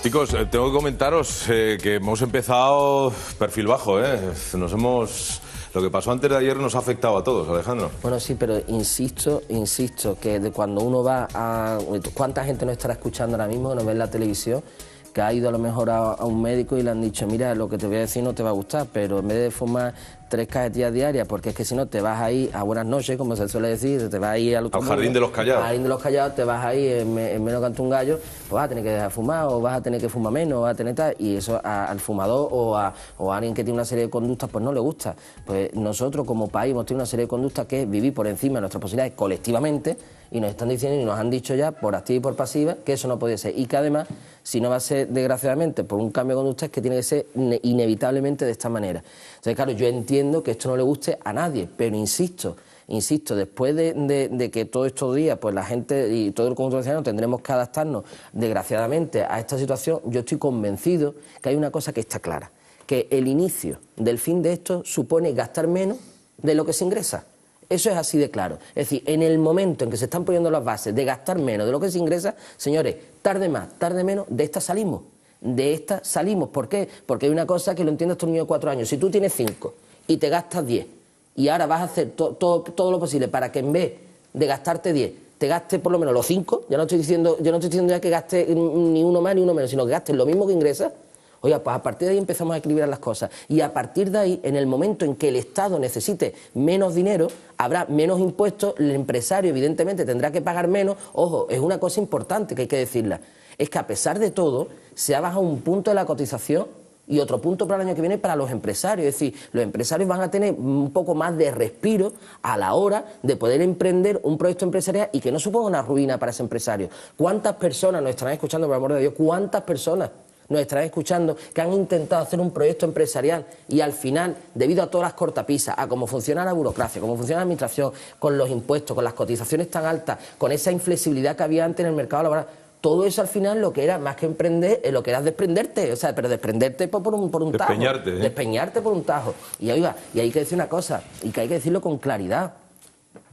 Chicos, tengo que comentaros que hemos empezado perfil bajo, Lo que pasó antes de ayer nos ha afectado a todos, Alejandro. Bueno, sí, pero insisto que de cuando uno va a... ¿Cuánta gente nos estará escuchando ahora mismo, nos ve en la televisión, que ha ido a lo mejor a un médico y le han dicho, mira, lo que te voy a decir no te va a gustar, pero en vez de fumar 3 cajetillas diarias, porque es que si no te vas ahí a buenas noches, como se suele decir, te vas ahí al Jardín de los Callados. Al Jardín de los Callados, te vas ahí en menos canta un gallo, pues vas a tener que dejar de fumar, o vas a tener que fumar menos, o vas a tener tal, y eso al fumador o a alguien que tiene una serie de conductas, pues no le gusta. Pues nosotros como país hemos tenido una serie de conductas que es vivir por encima de nuestras posibilidades colectivamente, y nos están diciendo y nos han dicho ya por activa y por pasiva que eso no puede ser, y que además, si no va a ser desgraciadamente por un cambio de conducta, es que tiene que ser inevitablemente de esta manera. Entonces, claro, yo entiendo que esto no le guste a nadie, pero insisto, después de que todos estos días pues la gente y todo el conjunto de ciudadanos tendremos que adaptarnos desgraciadamente a esta situación, yo estoy convencido que hay una cosa que está clara, que el inicio del fin de esto supone gastar menos de lo que se ingresa. Eso es así de claro. Es decir, en el momento en que se están poniendo las bases de gastar menos de lo que se ingresa, señores, tarde más, tarde menos, de esta salimos. De esta salimos. ¿Por qué? Porque hay una cosa que lo entiende este niño de 4 años. Si tú tienes 5 y te gastas 10 y ahora vas a hacer todo lo posible para que en vez de gastarte 10, te gastes por lo menos los 5, yo no estoy diciendo ya que gastes ni uno más ni uno menos, sino que gastes lo mismo que ingresas. Oiga, pues a partir de ahí empezamos a equilibrar las cosas. Y a partir de ahí, en el momento en que el Estado necesite menos dinero, habrá menos impuestos, el empresario evidentemente tendrá que pagar menos. Ojo, es una cosa importante que hay que decirla. Es que a pesar de todo, se ha bajado un punto de la cotización y otro punto para el año que viene para los empresarios. Es decir, los empresarios van a tener un poco más de respiro a la hora de poder emprender un proyecto empresarial y que no suponga una ruina para ese empresario. ¿Cuántas personas nos estarán escuchando, por amor de Dios? ¿Cuántas personas nos estarán escuchando que han intentado hacer un proyecto empresarial y al final, debido a todas las cortapisas, a cómo funciona la burocracia, cómo funciona la administración, con los impuestos, con las cotizaciones tan altas, con esa inflexibilidad que había antes en el mercado laboral, todo eso al final lo que era más que emprender, lo que era desprenderte, pero desprenderte por un tajo. Despeñarte por un tajo. Y oiga, y hay que decir una cosa, y que hay que decirlo con claridad,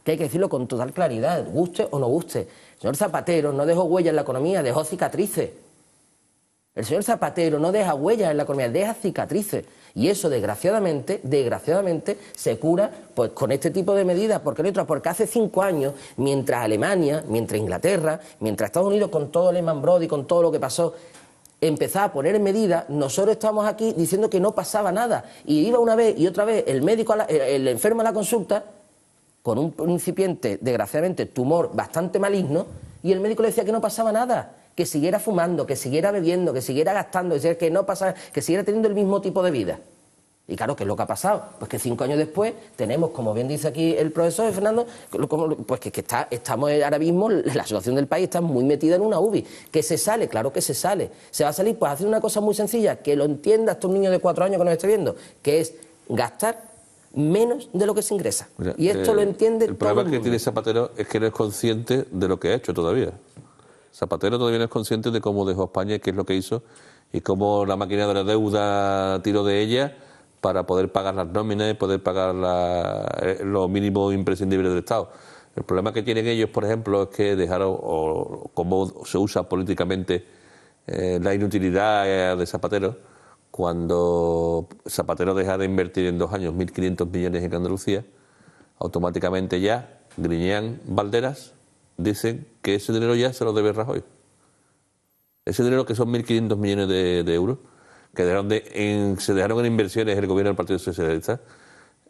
que hay que decirlo con total claridad, guste o no guste. El señor Zapatero no dejó huella en la economía, dejó cicatrices. El señor Zapatero no deja huellas en la economía, deja cicatrices. Y eso, desgraciadamente, se cura pues con este tipo de medidas. ¿Por qué no otras? Porque hace 5 años, mientras Alemania, mientras Inglaterra, mientras Estados Unidos, con todo Lehman Brothers, con todo lo que pasó, empezaba a poner medidas, nosotros estábamos aquí diciendo que no pasaba nada. Y iba una vez y otra vez el médico, el enfermo a la consulta, con un incipiente, desgraciadamente, tumor bastante maligno, y el médico le decía que no pasaba nada, que siguiera fumando, que siguiera bebiendo, que siguiera gastando, que no pasara, que siguiera teniendo el mismo tipo de vida. Y claro, ¿qué es lo que ha pasado? Pues que 5 años después tenemos, como bien dice aquí el profesor Fernando, pues que estamos ahora mismo, la situación del país está muy metida en una UBI. ¿Que se sale? Claro que se sale. Se va a salir pues haciendo una cosa muy sencilla, que lo entienda hasta un niño de 4 años que nos esté viendo, que es gastar menos de lo que se ingresa. Mira, y esto lo entiende todo el mundo. El problema que tiene Zapatero es que no es consciente de lo que ha hecho todavía. Zapatero todavía no es consciente de cómo dejó España y qué es lo que hizo y cómo la máquina de la deuda tiró de ella para poder pagar las nóminas y poder pagar los mínimos imprescindibles del Estado. El problema que tienen ellos, por ejemplo, es que dejaron, o cómo se usa políticamente la inutilidad de Zapatero, cuando Zapatero deja de invertir en 2 años 1.500 millones en Andalucía, automáticamente ya Griñán, Valderas dicen que ese dinero ya se lo debe Rajoy. Ese dinero, que son 1.500 millones de euros, que se dejaron en inversiones el gobierno del Partido Socialista,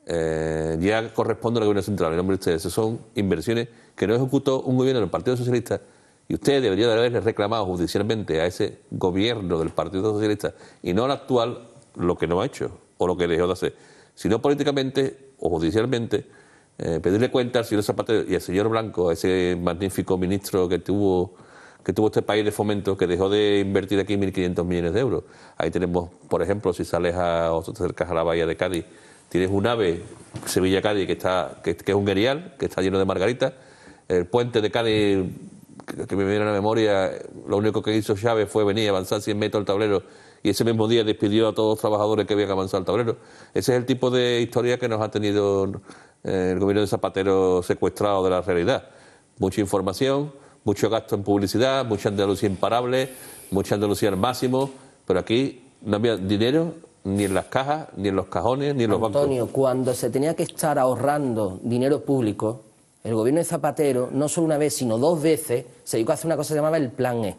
ya corresponde al gobierno central. En nombre de ustedes, son inversiones que no ejecutó un gobierno del Partido Socialista, y usted debería de haberle reclamado judicialmente a ese gobierno del Partido Socialista, y no al actual, lo que no ha hecho o lo que dejó de hacer, sino políticamente o judicialmente. Pedirle cuenta al señor Zapatero y al señor Blanco, a ese magnífico ministro que tuvo este país de fomento, que dejó de invertir aquí 1.500 millones de euros. Ahí tenemos, por ejemplo, si sales o te acercas a la bahía de Cádiz, tienes un AVE Sevilla-Cádiz que es un guerial, que está lleno de margaritas. El puente de Cádiz, que me viene a la memoria, lo único que hizo Chávez fue venir a avanzar 100 metros al tablero, y ese mismo día despidió a todos los trabajadores que habían avanzado al tablero. Ese es el tipo de historia que nos ha tenido el gobierno de Zapatero secuestrado de la realidad. Mucha información, mucho gasto en publicidad, mucha Andalucía imparable, mucha Andalucía al máximo, pero aquí no había dinero ni en las cajas, ni en los cajones, ni en los bancos. Antonio, cuando se tenía que estar ahorrando dinero público, el gobierno de Zapatero, no solo una vez, sino 2 veces, se dedicó a hacer una cosa que se llamaba el Plan E.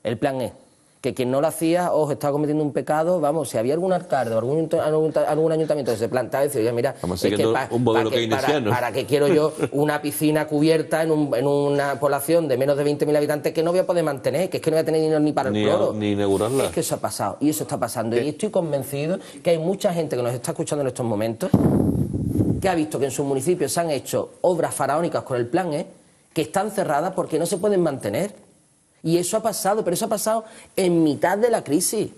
El Plan E. Que quien no lo hacía, estaba cometiendo un pecado, vamos, si había algún alcalde o algún ayuntamiento que se plantaba y decía, oye, mira, es que un modelo keynesiano. para qué quiero yo una piscina cubierta en una población de menos de 20.000 habitantes que no voy a poder mantener, que es que no voy a tener dinero ni para el cloro. Ni inaugurarla. Es que eso ha pasado, y eso está pasando. Y estoy convencido que hay mucha gente que nos está escuchando en estos momentos que ha visto que en sus municipios se han hecho obras faraónicas con el Plan E, que están cerradas porque no se pueden mantener. Y eso ha pasado, pero eso ha pasado en mitad de la crisis.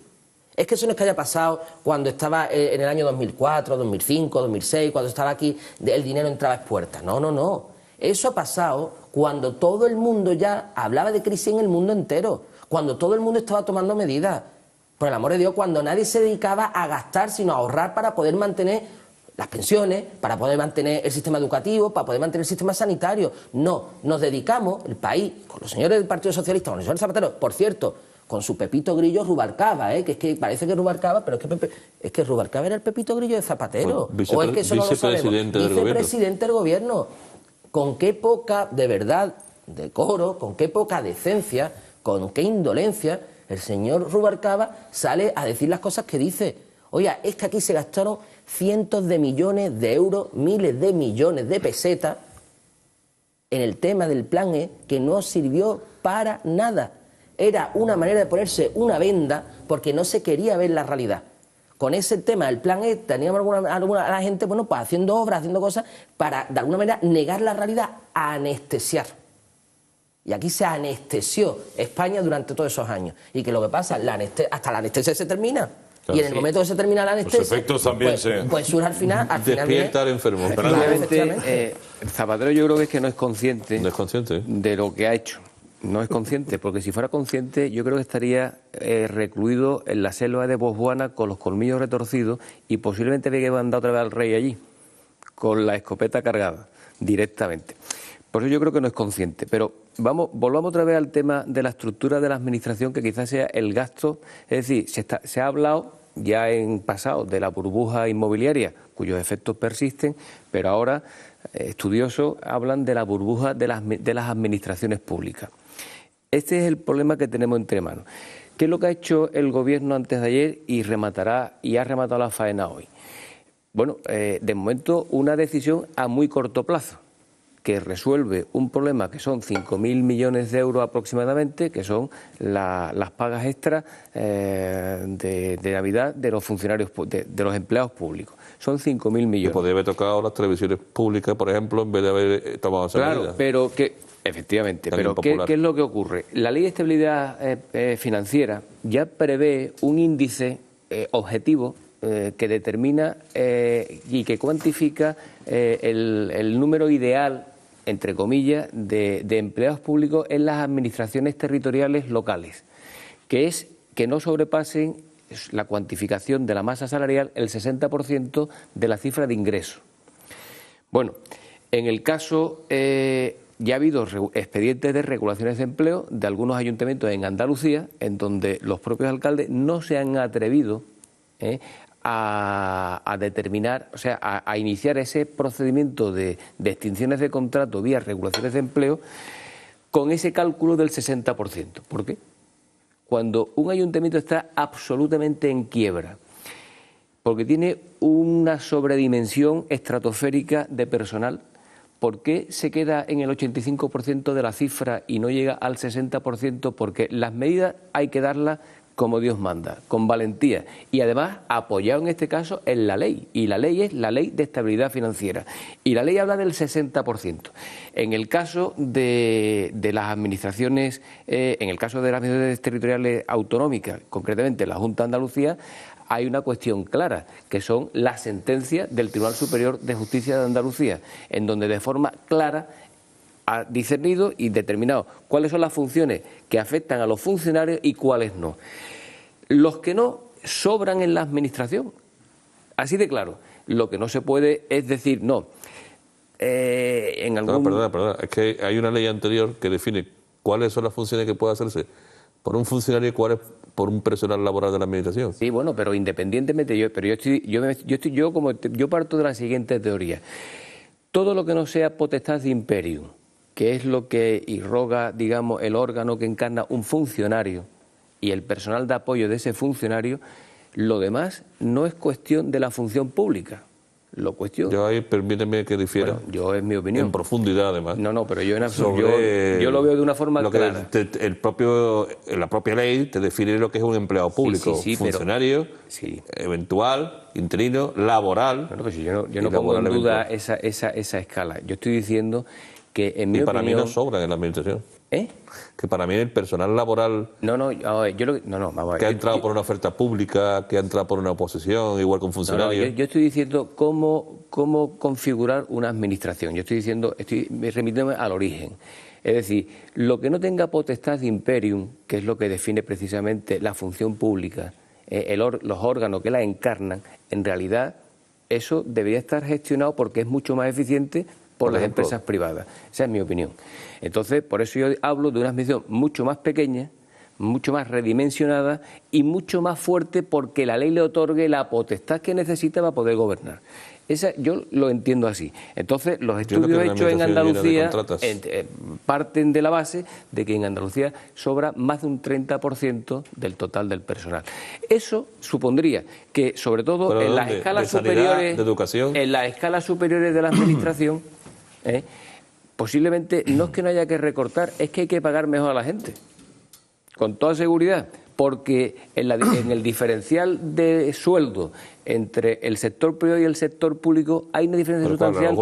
Es que eso no es que haya pasado cuando estaba en el año 2004, 2005, 2006, cuando estaba aquí, el dinero entraba a puertas. No, no, no. Eso ha pasado cuando todo el mundo ya hablaba de crisis en el mundo entero, cuando todo el mundo estaba tomando medidas. Por el amor de Dios, cuando nadie se dedicaba a gastar, sino a ahorrar para poder mantener las pensiones, para poder mantener el sistema educativo, para poder mantener el sistema sanitario. No, nos dedicamos, el país, con los señores del Partido Socialista, con los señores Zapatero, por cierto, con su Pepito Grillo Rubalcaba, que es que parece que Rubalcaba, pero es que Rubalcaba era el Pepito Grillo de Zapatero. O es que eso no lo sabemos. Vicepresidente del gobierno. Con qué poca, de verdad, decoro, con qué poca decencia, con qué indolencia, el señor Rubalcaba sale a decir las cosas que dice. Oiga, es que aquí se gastaron cientos de millones de euros, miles de millones de pesetas en el tema del Plan E, que no sirvió para nada. Era una manera de ponerse una venda porque no se quería ver la realidad. Con ese tema del Plan E teníamos a la gente, bueno, pues haciendo obras, haciendo cosas para, de alguna manera, negar la realidad, anestesiar. Y aquí se anestesió España durante todos esos años. Y que lo que pasa, hasta la anestesia se termina. Claro, y en el momento que se termina la anestesia, los efectos también pues surge al final despierta al enfermo. Efectivamente, Zapatero yo creo que es que no es consciente, de lo que ha hecho. No es consciente, porque si fuera consciente yo creo que estaría recluido en la selva de Botswana con los colmillos retorcidos y posiblemente había que mandar otra vez al rey allí, con la escopeta cargada, directamente. Por eso yo creo que no es consciente. Pero volvamos otra vez al tema de la estructura de la administración, que quizás sea el gasto. Es decir, se ha hablado ya en pasado de la burbuja inmobiliaria, cuyos efectos persisten, pero ahora estudiosos hablan de la burbuja de las administraciones públicas. Este es el problema que tenemos entre manos. ¿Qué es lo que ha hecho el gobierno antes de ayer y ha rematado la faena hoy? Bueno, de momento una decisión a muy corto plazo, que resuelve un problema que son 5.000 millones de euros aproximadamente, que son las pagas extras de Navidad de los funcionarios, de los empleados públicos. Son 5.000 millones. Que podría haber tocado las televisiones públicas, por ejemplo, en vez de haber tomado esa medida. Claro, pero efectivamente, pero ¿qué es lo que ocurre? La Ley de Estabilidad Financiera ya prevé un índice objetivo que determina y que cuantifica el número ideal, entre comillas, de empleados públicos en las administraciones territoriales locales, que es que no sobrepasen la cuantificación de la masa salarial el 60% de la cifra de ingreso. Bueno, en el caso, ya ha habido expedientes de regulaciones de empleo de algunos ayuntamientos en Andalucía, en donde los propios alcaldes no se han atrevido a determinar, o sea, a iniciar ese procedimiento de extinciones de contrato vía regulaciones de empleo con ese cálculo del 60%. ¿Por qué? Cuando un ayuntamiento está absolutamente en quiebra, porque tiene una sobredimensión estratosférica de personal, ¿por qué se queda en el 85% de la cifra y no llega al 60%? Porque las medidas hay que darlas como Dios manda, con valentía y además apoyado en este caso en la ley, y la ley es la Ley de Estabilidad Financiera y la ley habla del 60%. En el caso de las administraciones, en el caso de las administraciones territoriales autonómicas, concretamente la Junta de Andalucía, hay una cuestión clara, que son las sentencias del Tribunal Superior de Justicia de Andalucía, en donde de forma clara ha discernido y determinado cuáles son las funciones que afectan a los funcionarios y cuáles no. Los que no sobran en la administración, así de claro. Lo que no se puede es decir, no. Perdona, es que hay una ley anterior que define ¿cuáles son las funciones que puede hacerse por un funcionario y cuáles por un personal laboral de la administración? Sí, bueno, pero independientemente, yo parto de la siguiente teoría. Todo lo que no sea potestad de imperium, que es lo que irroga, digamos, el órgano que encarna un funcionario y el personal de apoyo de ese funcionario, lo demás no es cuestión de la función pública. Yo ahí, permíteme que difiera. Bueno, yo es mi opinión. En profundidad, además. No, pero yo en absoluto, yo lo veo de una forma clara. La propia ley te define lo que es un empleado público, sí, funcionario, eventual, interino, laboral. Bueno, pues yo no pongo en duda esa escala. Yo estoy diciendo que en mi opinión... para mí no sobra en la administración. Que para mí el personal laboral vamos a ver, que ha entrado por una oferta pública, que ha entrado por una oposición, igual que un funcionario. Yo estoy diciendo cómo configurar una administración. Yo estoy remitiéndome al origen. Es decir, lo que no tenga potestad de imperium, que es lo que define precisamente la función pública, los órganos que la encarnan, en realidad eso debería estar gestionado porque es mucho más eficiente por las empresas privadas. Esa es mi opinión. Entonces, por eso yo hablo de una administración mucho más pequeña, mucho más redimensionada y mucho más fuerte porque la ley le otorgue la potestad que necesita para poder gobernar. Yo lo entiendo así. Entonces, los estudios hechos en Andalucía parten de la base de que en Andalucía sobra más de un 30% del total del personal. Eso supondría que, sobre todo en las escalas superiores, de educación, en las escalas superiores de la administración, posiblemente no es que no haya que recortar, es que hay que pagar mejor a la gente, con toda seguridad, porque en el diferencial de sueldo entre el sector privado y el sector público hay una diferencia sustancial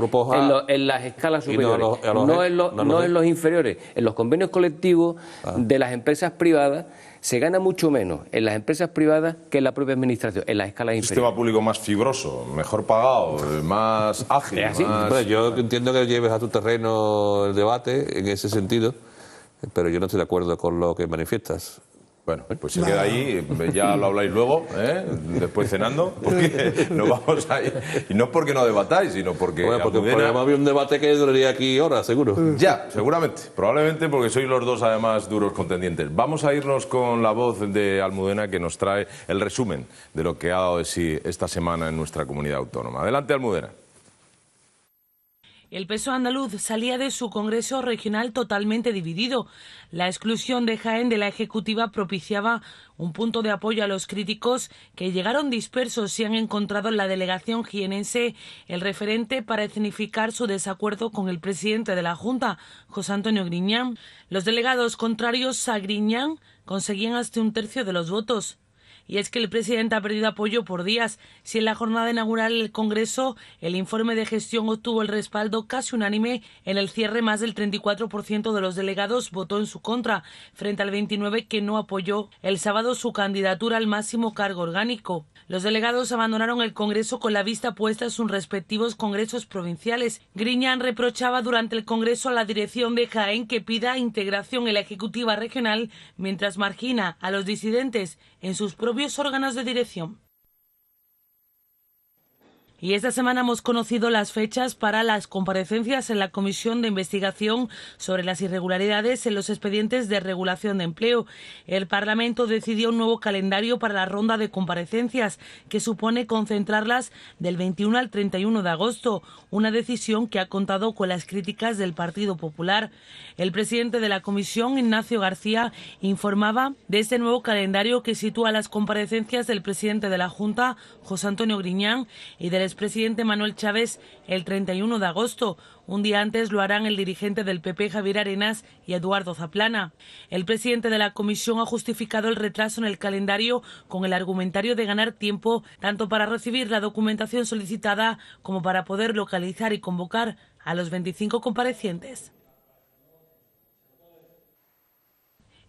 en las escalas superiores, no en los inferiores. En los convenios colectivos de las empresas privadas se gana mucho menos en las empresas privadas que en la propia administración, en las escalas inferiores. Un sistema público más fibroso, mejor pagado, más ágil. ¿Es así? Más... Yo entiendo que lleves a tu terreno el debate en ese sentido, pero yo no estoy de acuerdo con lo que manifiestas. Bueno, pues se queda ahí, ya lo habláis luego, después cenando, porque nos vamos a ir. Y no es porque no debatáis, sino porque... Bueno, porque además había un debate que duraría aquí horas, seguro. Ya, seguramente, probablemente porque sois los dos además duros contendientes. Vamos a irnos con la voz de Almudena, que nos trae el resumen de lo que ha dado de sí esta semana en nuestra comunidad autónoma. Adelante, Almudena. El PSOE andaluz salía de su Congreso Regional totalmente dividido. La exclusión de Jaén de la Ejecutiva propiciaba un punto de apoyo a los críticos que llegaron dispersos y han encontrado en la delegación jienense el referente para escenificar su desacuerdo con el presidente de la Junta, José Antonio Griñán. Los delegados contrarios a Griñán conseguían hasta un tercio de los votos. Y es que el presidente ha perdido apoyo por días. Si en la jornada inaugural del Congreso el informe de gestión obtuvo el respaldo casi unánime, en el cierre más del 34% de los delegados votó en su contra, frente al 29% que no apoyó el sábado su candidatura al máximo cargo orgánico. Los delegados abandonaron el Congreso con la vista puesta en sus respectivos congresos provinciales. Griñán reprochaba durante el Congreso a la dirección de Jaén que pida integración en la Ejecutiva Regional mientras margina a los disidentes en sus propios órganos de dirección. Y esta semana hemos conocido las fechas para las comparecencias en la Comisión de Investigación sobre las irregularidades en los expedientes de regulación de empleo. El Parlamento decidió un nuevo calendario para la ronda de comparecencias, que supone concentrarlas del 21 al 31 de agosto, una decisión que ha contado con las críticas del Partido Popular. El presidente de la Comisión, Ignacio García, informaba de este nuevo calendario que sitúa las comparecencias del presidente de la Junta, José Antonio Griñán, y del expresidente Manuel Chávez el 31 de agosto. Un día antes lo harán el dirigente del PP, Javier Arenas, y Eduardo Zaplana. El presidente de la comisión ha justificado el retraso en el calendario con el argumentario de ganar tiempo tanto para recibir la documentación solicitada como para poder localizar y convocar a los 25 comparecientes.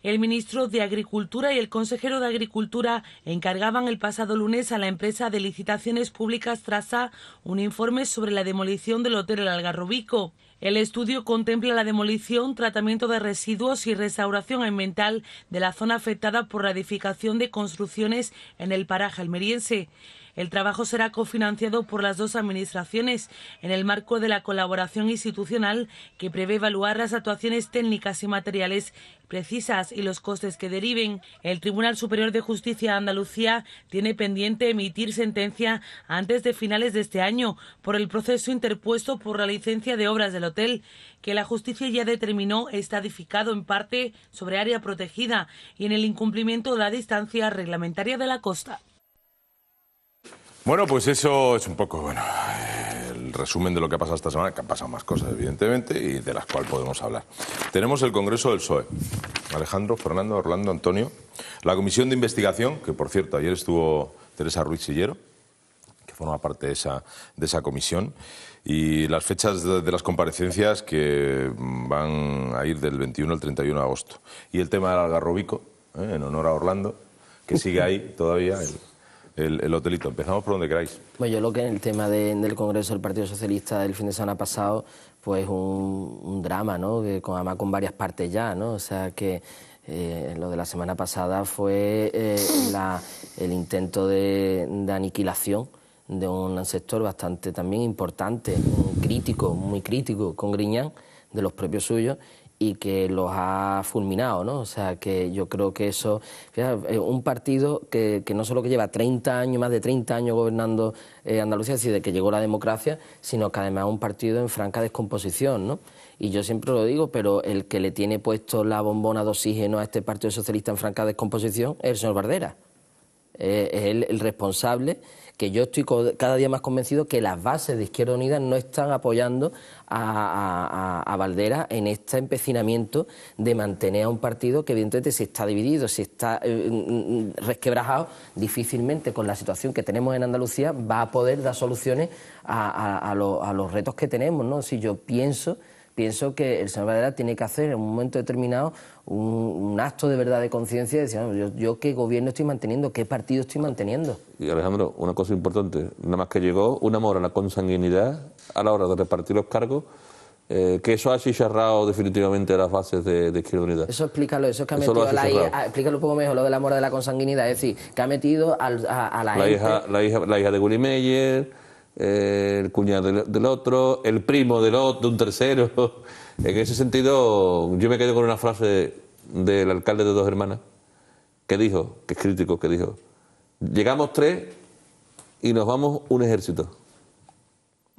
El ministro de Agricultura y el consejero de Agricultura encargaban el pasado lunes a la empresa de licitaciones públicas Trasa un informe sobre la demolición del hotel El Algarrobico. El estudio contempla la demolición, tratamiento de residuos y restauración ambiental de la zona afectada por la edificación de construcciones en el paraje almeriense. El trabajo será cofinanciado por las dos administraciones en el marco de la colaboración institucional que prevé evaluar las actuaciones técnicas y materiales precisas y los costes que deriven. El Tribunal Superior de Justicia de Andalucía tiene pendiente emitir sentencia antes de finales de este año por el proceso interpuesto por la licencia de obras del hotel, que la justicia ya determinó está edificado en parte sobre área protegida y en el incumplimiento de la distancia reglamentaria de la costa. Bueno, pues eso es un poco, el resumen de lo que ha pasado esta semana, que han pasado más cosas, evidentemente, y de las cuales podemos hablar. Tenemos el Congreso del PSOE. Alejandro, Fernando, Orlando, Antonio. La comisión de investigación, que por cierto, ayer estuvo Teresa Ruiz Sillero, que forma parte de esa comisión, y las fechas de las comparecencias que van a ir del 21 al 31 de agosto. Y el tema del Algarrobico, en honor a Orlando, que sigue ahí todavía, el hotelito. Empezamos por donde queráis. Bueno, yo lo que en el tema del Congreso del Partido Socialista del fin de semana pasado, pues un drama, ¿no? Que además con varias partes ya, ¿no? O sea que lo de la semana pasada fue el intento de aniquilación de un sector bastante también importante, crítico, muy crítico, con Griñán, de los propios suyos, y que los ha fulminado, ¿no? O sea, que yo creo que eso... Fíjate, un partido que no solo que lleva 30 años, más de 30 años gobernando Andalucía, es decir, de que llegó la democracia, sino que además es un partido en franca descomposición, ¿no? Y yo siempre lo digo, pero el que le tiene puesto la bombona de oxígeno a este Partido Socialista en franca descomposición es el señor Bardera. Es el responsable, que yo estoy cada día más convencido que las bases de Izquierda Unida no están apoyando a Bardera en este empecinamiento de mantener a un partido que evidentemente si está dividido, si está resquebrajado, difícilmente con la situación que tenemos en Andalucía va a poder dar soluciones a los retos que tenemos, ¿no? Si yo pienso que el señor Bardera tiene que hacer en un momento determinado un acto de verdad de conciencia y decir, yo qué gobierno estoy manteniendo, qué partido estoy manteniendo. Y Alejandro, una cosa importante, nada más que llegó un amor a la consanguinidad a la hora de repartir los cargos, que eso ha achicharrado definitivamente las bases de Izquierda Unida. Eso explícalo, eso es que ha metido explícalo un poco mejor, lo del amor de la consanguinidad, es decir, que ha metido a la gente... La hija de Willy Meyer, el cuñado del otro, el primo de un tercero. En ese sentido, yo me quedo con una frase del alcalde de Dos Hermanas, que dijo, que es crítico, que dijo, llegamos 3 y nos vamos un ejército.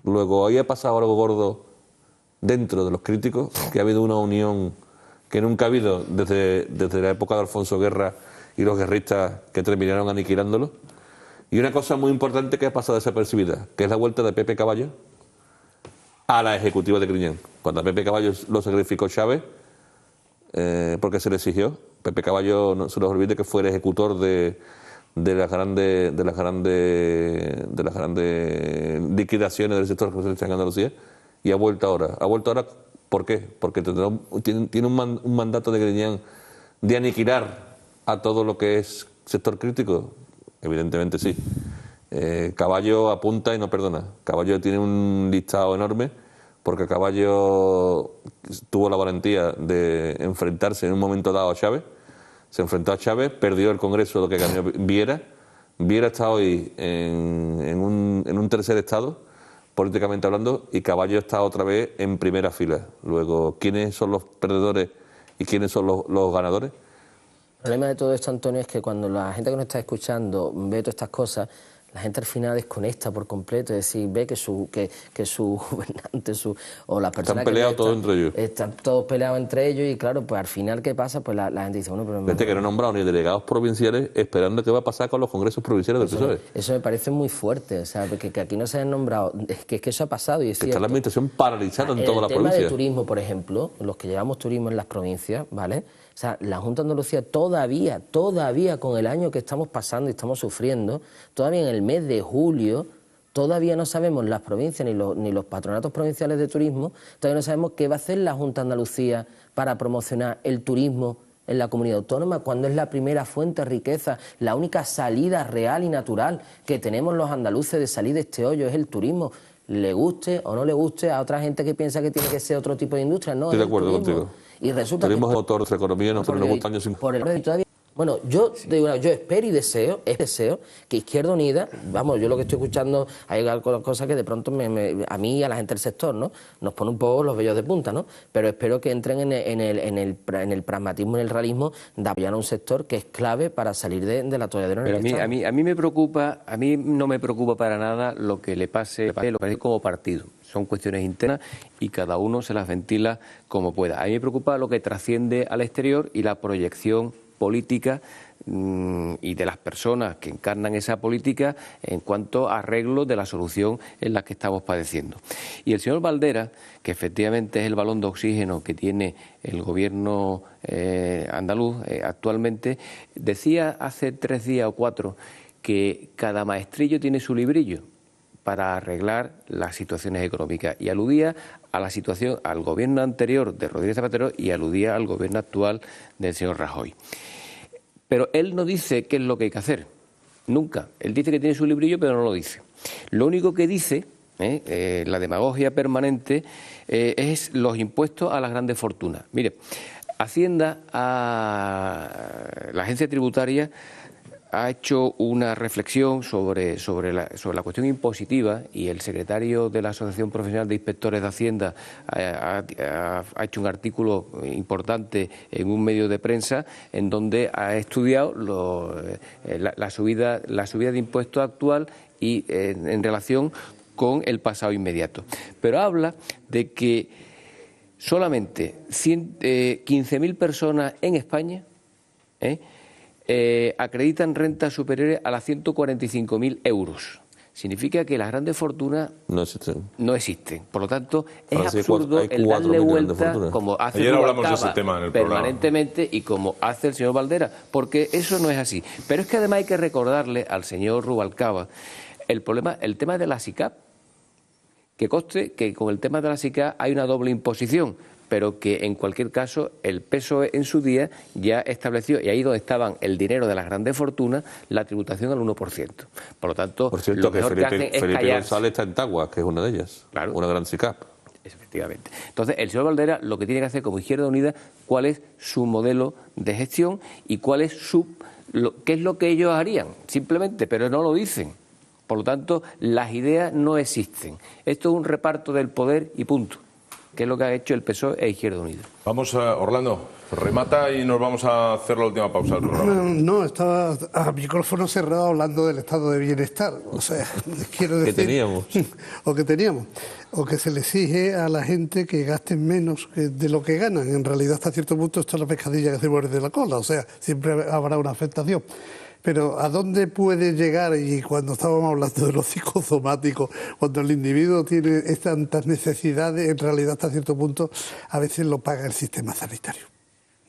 Luego, ahí ha pasado algo gordo dentro de los críticos, que ha habido una unión que nunca ha habido desde la época de Alfonso Guerra y los guerristas que terminaron aniquilándolo. Y una cosa muy importante que ha pasado desapercibida, que es la vuelta de Pepe Caballo a la ejecutiva de Griñán. Cuando a Pepe Caballo lo sacrificó Chávez, porque se le exigió, Pepe Caballo, no se nos olvide que fue el ejecutor de las grandes liquidaciones del sector en Andalucía, y ha vuelto ahora. ¿Ha vuelto ahora por qué? Porque tiene un mandato de Griñán de aniquilar a todo lo que es sector crítico. Evidentemente sí. Caballo apunta y no perdona. Caballo tiene un listado enorme porque Caballo tuvo la valentía de enfrentarse en un momento dado a Chávez. Se enfrentó a Chávez, perdió el Congreso, lo que ganó Viera. Viera está hoy en un tercer estado, políticamente hablando, y Caballo está otra vez en primera fila. Luego, ¿quiénes son los perdedores y quiénes son los ganadores? El problema de todo esto, Antonio, es que cuando la gente que nos está escuchando ve todas estas cosas, la gente al final desconecta por completo, es decir, ve que su gobernante o las personas están peleados todos entre ellos. Están todos peleados entre ellos y claro, pues al final, ¿qué pasa? Pues la gente dice, bueno, pero... Gente que no ha nombrado ni delegados provinciales esperando qué va a pasar con los congresos provinciales del PSOE. Eso me parece muy fuerte, o sea, porque que aquí no se hayan nombrado, es que eso ha pasado y es cierto. Está la administración paralizada en toda la provincia. El tema de turismo, por ejemplo, los que llevamos turismo en las provincias, ¿vale? O sea, la Junta de Andalucía todavía con el año que estamos pasando y estamos sufriendo, todavía en el mes de julio, todavía no sabemos las provincias ni los patronatos provinciales de turismo, todavía no sabemos qué va a hacer la Junta de Andalucía para promocionar el turismo en la comunidad autónoma, cuando es la primera fuente de riqueza, la única salida real y natural que tenemos los andaluces de salir de este hoyo es el turismo. le guste o no le guste a otra gente que piensa que tiene que ser otro tipo de industria. No, Estoy de acuerdo contigo. Y resulta Turismo que es motor de nuestra economía, nosotros nos gusta años sin... Bueno, yo espero y deseo que Izquierda Unida, vamos, yo lo que estoy escuchando, hay cosas que de pronto a mí y a la gente del sector, ¿no?, nos pone un poco los vellos de punta, ¿no? Pero espero que entren en el pragmatismo y en el realismo de apoyar a un sector que es clave para salir de la atolladero en el que estamos. A mí me preocupa, a mí no me preocupa para nada lo que le pase como partido. Son cuestiones internas y cada uno se las ventila como pueda. A mí me preocupa lo que trasciende al exterior y la proyección política y de las personas que encarnan esa política en cuanto a arreglo de la solución en la que estamos padeciendo. Y el señor Valdera, que efectivamente es el balón de oxígeno que tiene el gobierno andaluz actualmente, decía hace 3 días o 4 que cada maestrillo tiene su librillo para arreglar las situaciones económicas y aludía a la situación al gobierno anterior de Rodríguez Zapatero y aludía al gobierno actual del señor Rajoy. Pero él no dice qué es lo que hay que hacer, nunca. Él dice que tiene su librillo, pero no lo dice. Lo único que dice, la demagogia permanente, es los impuestos a las grandes fortunas. Mire, Hacienda, la agencia tributaria, ha hecho una reflexión sobre la cuestión impositiva y el secretario de la Asociación Profesional de Inspectores de Hacienda ha hecho un artículo importante en un medio de prensa en donde ha estudiado la subida de impuestos actual y en relación con el pasado inmediato. Pero habla de que solamente 15.000 personas en España acreditan rentas superiores a las 145.000 euros. Significa que las grandes fortunas no existen. Por lo tanto, es absurdo el darle vuelta como hace Rubalcaba permanentemente y como hace el señor Valdera, porque eso no es así. Pero es que además hay que recordarle al señor Rubalcaba el tema de la SICAP, que conste que con el tema de la SICAP hay una doble imposición, pero que en cualquier caso el PSOE en su día ya estableció, y ahí donde estaban el dinero de las grandes fortunas, la tributación al 1%. Por lo tanto, por cierto, lo mejor que hacen es Felipe González está en Taguas, que es una de ellas, claro, una gran SICAP. Efectivamente. Entonces, el señor Valdera lo que tiene que hacer como Izquierda Unida, cuál es su modelo de gestión y cuál es qué es lo que ellos harían, simplemente, pero no lo dicen. Por lo tanto, las ideas no existen. Esto es un reparto del poder y punto, que es lo que ha hecho el PSOE e Izquierda Unida. Vamos, Orlando, remata y nos vamos a hacer la última pausa del programa. No, estaba a micrófono cerrado hablando del estado de bienestar. O sea, quiero decir... que teníamos. O que se le exige a la gente que gasten menos de lo que ganan. En realidad, hasta cierto punto, esto es la pescadilla que se muerde la cola. O sea, siempre habrá una afectación. Pero ¿a dónde puede llegar? Y cuando estábamos hablando de lo psicosomático, cuando el individuo tiene tantas necesidades, en realidad hasta cierto punto a veces lo paga el sistema sanitario.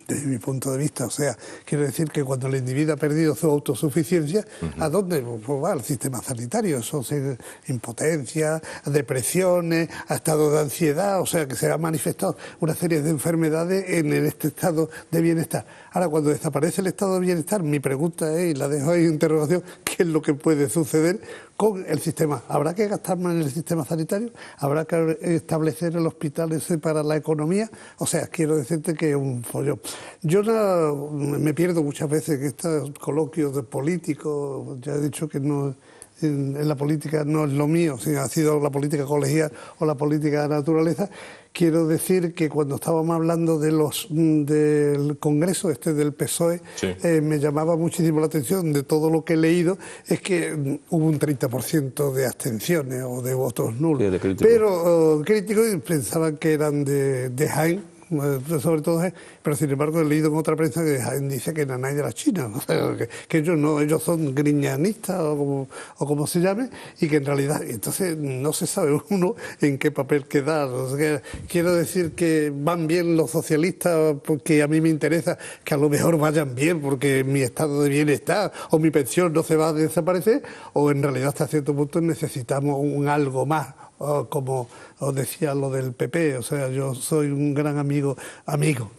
Desde mi punto de vista, o sea, quiero decir que cuando el individuo ha perdido su autosuficiencia, ¿a dónde? Pues va al sistema sanitario, eso es impotencia, depresiones, estado de ansiedad, o sea, que se ha manifestado una serie de enfermedades en este estado de bienestar. Ahora, cuando desaparece el estado de bienestar, mi pregunta es, y la dejo ahí en interrogación, ¿qué es lo que puede suceder con el sistema? ¿Habrá que gastar más en el sistema sanitario? ¿Habrá que establecer el hospital ese para la economía? O sea, quiero decirte que es un follón. Yo me pierdo muchas veces en estos coloquios de políticos. Ya he dicho que no, en la política no es lo mío, si ha sido la política colegial o la política de naturaleza. Quiero decir que cuando estábamos hablando del Congreso del PSOE, sí, me llamaba muchísimo la atención de todo lo que he leído, es que hubo un 30% de abstenciones o de votos nulos. Sí, pero críticos pensaban que eran de Jaén, sobre todo, pero sin embargo he leído en otra prensa que Jaén dice que Nanay de la China, o sea, que ellos no, ellos son griñanistas o como se llame, y que en realidad entonces no se sabe uno en qué papel quedar. O sea, quiero decir que van bien los socialistas porque a mí me interesa que a lo mejor vayan bien porque mi estado de bienestar o mi pensión no se va a desaparecer, o en realidad hasta cierto punto necesitamos un algo más como os decía lo del PP, o sea, yo soy un gran amigo,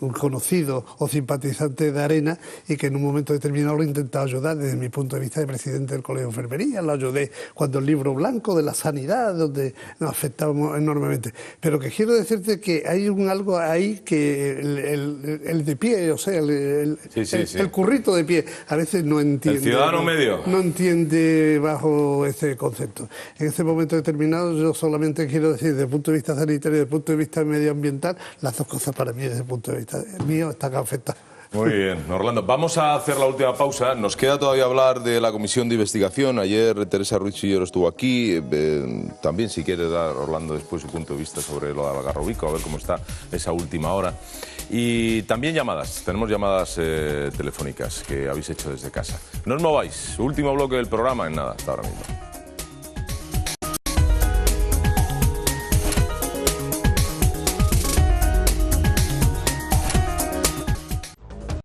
un conocido o simpatizante de Arena, y que en un momento determinado lo he intentado ayudar desde mi punto de vista de presidente del Colegio de Enfermería, lo ayudé cuando el libro blanco de la sanidad, donde nos afectábamos enormemente. Pero que quiero decirte que hay algo ahí que el de pie, o sea, el currito de pie, a veces no entiende. El ciudadano medio. No entiende bajo ese concepto. En ese momento determinado yo solamente quiero decir, desde el punto de vista sanitario y desde el punto de vista medioambiental, las dos cosas para mí desde el punto de vista mío están afectadas. Muy bien, Orlando. Vamos a hacer la última pausa. Nos queda todavía hablar de la comisión de investigación. Ayer Teresa Ruiz Chillero estuvo aquí. También, si quiere dar, Orlando, después su punto de vista sobre lo de Algarrobico, a ver cómo está esa última hora. Y también llamadas. Tenemos llamadas telefónicas que habéis hecho desde casa. No os mováis. Último bloque del programa en nada. Hasta ahora mismo.